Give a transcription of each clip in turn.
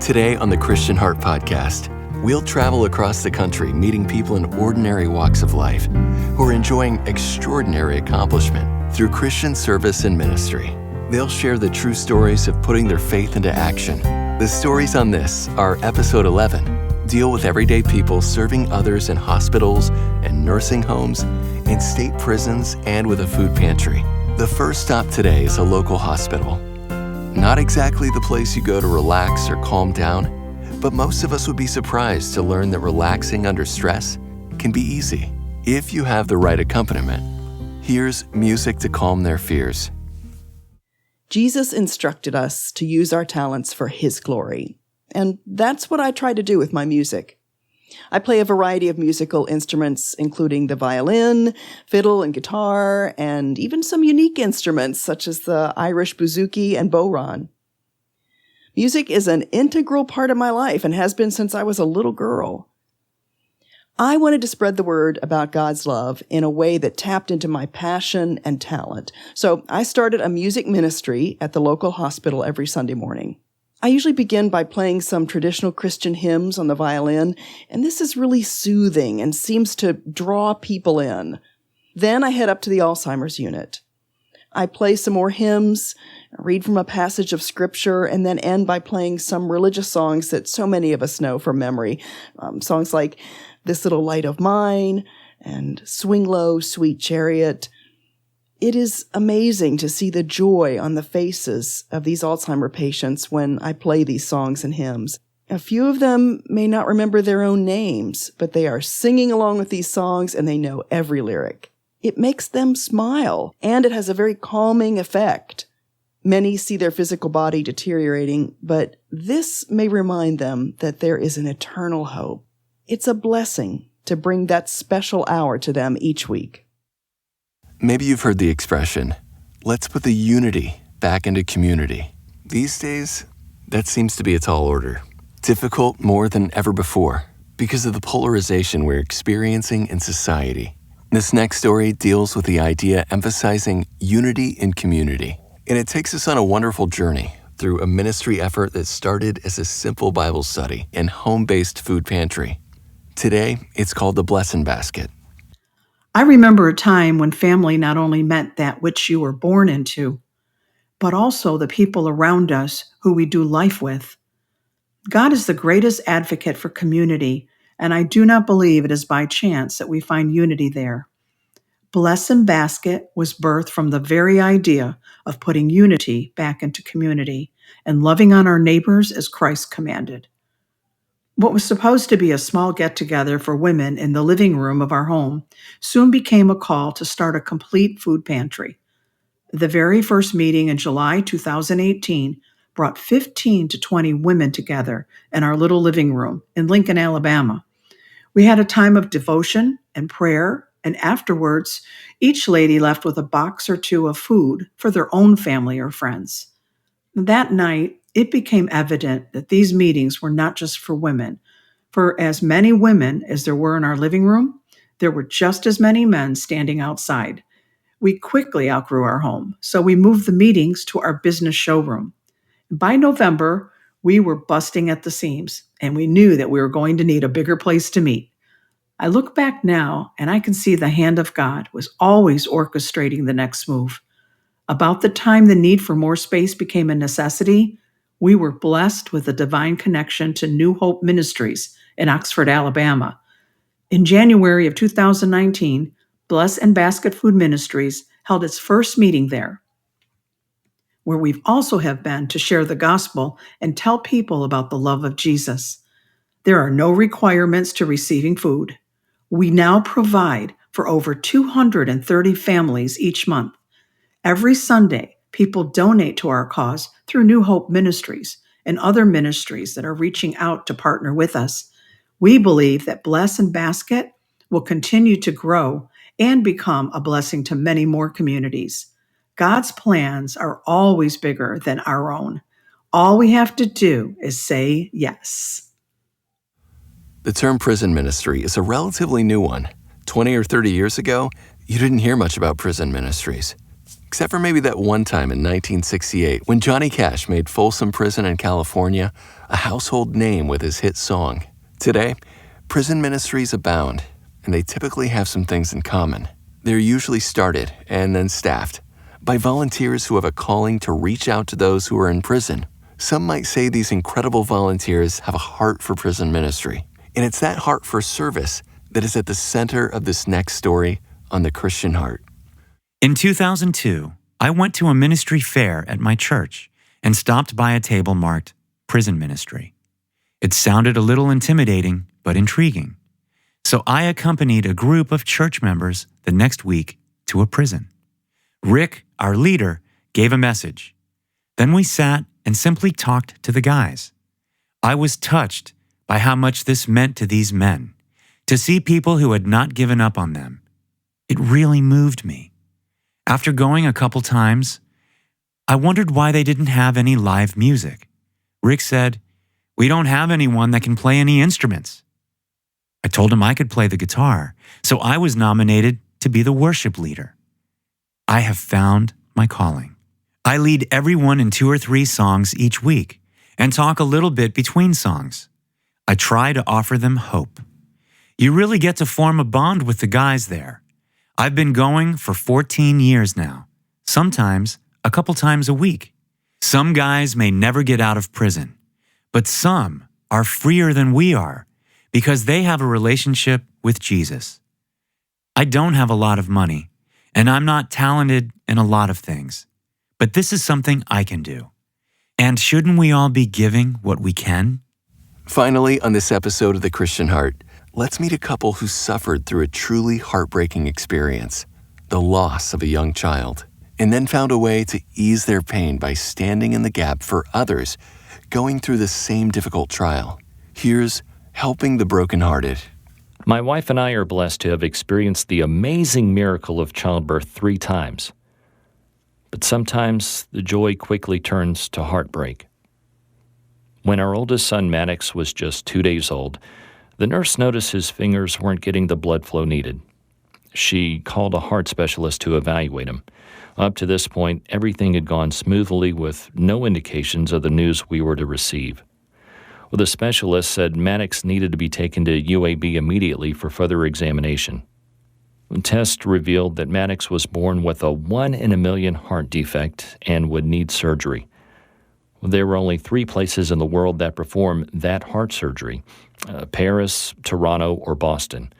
Today on the Christian Heart Podcast, we'll travel across the country meeting people in ordinary walks of life who are enjoying extraordinary accomplishment through Christian service and ministry. They'll share the true stories of putting their faith into action. The stories on this are Episode 11, deal with everyday people serving others in hospitals and nursing homes, in state prisons, and with a food pantry. The first stop today is a local hospital. Not exactly the place you go to relax or calm down, but most of us would be surprised to learn that relaxing under stress can be easy if you have the right accompaniment. Here's music to calm their fears. Jesus instructed us to use our talents for His glory, and that's what I try to do with my music. I play a variety of musical instruments, including the violin, fiddle, and guitar, and even some unique instruments such as the Irish bouzouki and bodhrán. Music is an integral part of my life and has been since I was a little girl. I wanted to spread the word about God's love in a way that tapped into my passion and talent. So I started a music ministry at the local hospital every Sunday morning. I usually begin by playing some traditional Christian hymns on the violin, and this is really soothing and seems to draw people in. Then I head up to the Alzheimer's unit. I play some more hymns, read from a passage of scripture, and then end by playing some religious songs that so many of us know from memory. Songs like This Little Light of Mine and Swing Low, Sweet Chariot. It is amazing to see the joy on the faces of these Alzheimer patients when I play these songs and hymns. A few of them may not remember their own names, but they are singing along with these songs and they know every lyric. It makes them smile, and it has a very calming effect. Many see their physical body deteriorating, but this may remind them that there is an eternal hope. It's a blessing to bring that special hour to them each week. Maybe you've heard the expression, let's put the unity back into community. These days, that seems to be a tall order. Difficult more than ever before because of the polarization we're experiencing in society. This next story deals with the idea emphasizing unity in community. And it takes us on a wonderful journey through a ministry effort that started as a simple Bible study and home-based food pantry. Today, it's called the Blessing Basket. I remember a time when family not only meant that which you were born into, but also the people around us who we do life with. God is the greatest advocate for community, and I do not believe it is by chance that we find unity there. Blessing Basket was birthed from the very idea of putting unity back into community and loving on our neighbors as Christ commanded. What was supposed to be a small get-together for women in the living room of our home soon became a call to start a complete food pantry. The very first meeting in July 2018 brought 15 to 20 women together in our little living room in Lincoln, Alabama. We had a time of devotion and prayer, and afterwards, each lady left with a box or two of food for their own family or friends. That night, it became evident that these meetings were not just for women. For as many women as there were in our living room, there were just as many men standing outside. We quickly outgrew our home, so we moved the meetings to our business showroom. By November, we were busting at the seams, and we knew that we were going to need a bigger place to meet. I look back now, and I can see the hand of God was always orchestrating the next move. About the time the need for more space became a necessity, we were blessed with a divine connection to New Hope Ministries in Oxford, Alabama. In January of 2019, Bless and Basket Food Ministries held its first meeting there, where we've also have been to share the gospel and tell people about the love of Jesus. There are no requirements to receiving food. We now provide for over 230 families each month. Every Sunday, people donate to our cause through New Hope Ministries and other ministries that are reaching out to partner with us. We believe that Bless and Basket will continue to grow and become a blessing to many more communities. God's plans are always bigger than our own. All we have to do is say yes. The term prison ministry is a relatively new one. 20 or 30 years ago, you didn't hear much about prison ministries. Except for maybe that one time in 1968 when Johnny Cash made Folsom Prison in California a household name with his hit song. Today, prison ministries abound, and they typically have some things in common. They're usually started and then staffed by volunteers who have a calling to reach out to those who are in prison. Some might say these incredible volunteers have a heart for prison ministry, and it's that heart for service that is at the center of this next story on The Christian Heart. In 2002, I went to a ministry fair at my church and stopped by a table marked Prison Ministry. It sounded a little intimidating, but intriguing. So I accompanied a group of church members the next week to a prison. Rick, our leader, gave a message. Then we sat and simply talked to the guys. I was touched by how much this meant to these men, to see people who had not given up on them. It really moved me. After going a couple times, I wondered why they didn't have any live music. Rick said, "We don't have anyone that can play any instruments." I told him I could play the guitar, so I was nominated to be the worship leader. I have found my calling. I lead everyone in 2 or 3 songs each week and talk a little bit between songs. I try to offer them hope. You really get to form a bond with the guys there. I've been going for 14 years now, sometimes a couple times a week. Some guys may never get out of prison, but some are freer than we are because they have a relationship with Jesus. I don't have a lot of money, and I'm not talented in a lot of things, but this is something I can do. And shouldn't we all be giving what we can? Finally, on this episode of The Christian Heart, let's meet a couple who suffered through a truly heartbreaking experience, the loss of a young child, and then found a way to ease their pain by standing in the gap for others going through the same difficult trial. Here's Helping the Brokenhearted. My wife and I are blessed to have experienced the amazing miracle of childbirth 3 times. But sometimes the joy quickly turns to heartbreak. When our oldest son Maddox was just 2 days old, the nurse noticed his fingers weren't getting the blood flow needed. She called a heart specialist to evaluate him. Up to this point, everything had gone smoothly with no indications of the news we were to receive. Well, the specialist said Maddox needed to be taken to UAB immediately for further examination. The test revealed that Maddox was born with a 1 in a million heart defect and would need surgery. There were only 3 places in the world that perform that heart surgery, Paris, Toronto, or Boston.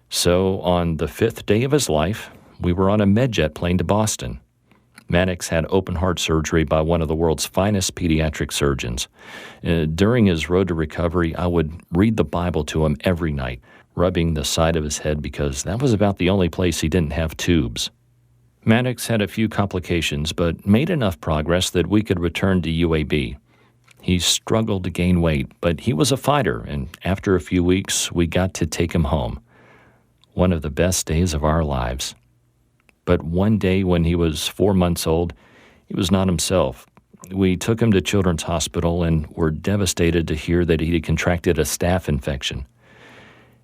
So on the 5th day of his life, we were on a MedJet plane to Boston. Maddox had open heart surgery by one of the world's finest pediatric surgeons. During his road to recovery, I would read the Bible to him every night, rubbing the side of his head because that was about the only place he didn't have tubes. Maddox had a few complications, but made enough progress that we could return to UAB. He struggled to gain weight, but he was a fighter, and after a few weeks, we got to take him home. One of the best days of our lives. But one day when he was 4 months old, he was not himself. We took him to Children's Hospital and were devastated to hear that he had contracted a staph infection.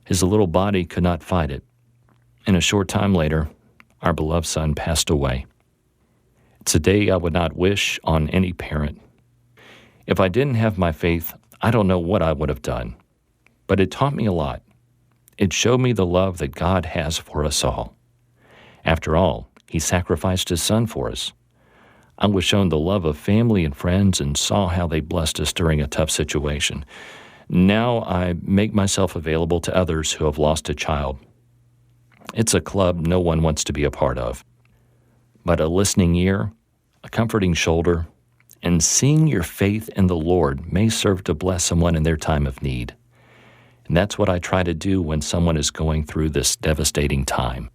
His little body could not fight it. And a short time later, our beloved son passed away. It's a day I would not wish on any parent. If I didn't have my faith, I don't know what I would have done. But it taught me a lot. It showed me the love that God has for us all. After all, He sacrificed His Son for us. I was shown the love of family and friends and saw how they blessed us during a tough situation. Now I make myself available to others who have lost a child. It's a club no one wants to be a part of. But a listening ear, a comforting shoulder, and seeing your faith in the Lord may serve to bless someone in their time of need. And that's what I try to do when someone is going through this devastating time.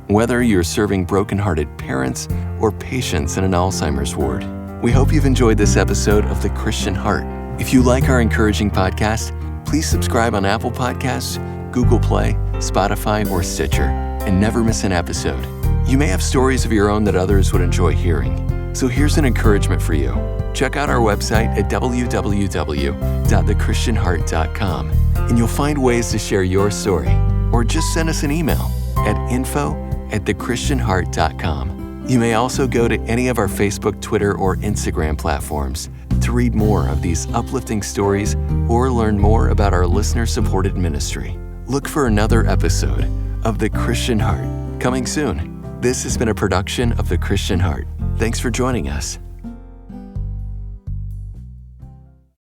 Whether you're serving brokenhearted parents or patients in an Alzheimer's ward, we hope you've enjoyed this episode of The Christian Heart. If you like our encouraging podcast, please subscribe on Apple Podcasts, Google Play, Spotify, or Stitcher, and never miss an episode. You may have stories of your own that others would enjoy hearing. So here's an encouragement for you. Check out our website at www.thechristianheart.com, and you'll find ways to share your story, or just send us an email at info at thechristianheart.com. You may also go to any of our Facebook, Twitter, or Instagram platforms to read more of these uplifting stories or learn more about our listener-supported ministry. Look for another episode of The Christian Heart coming soon. This has been a production of The Christian Heart. Thanks for joining us.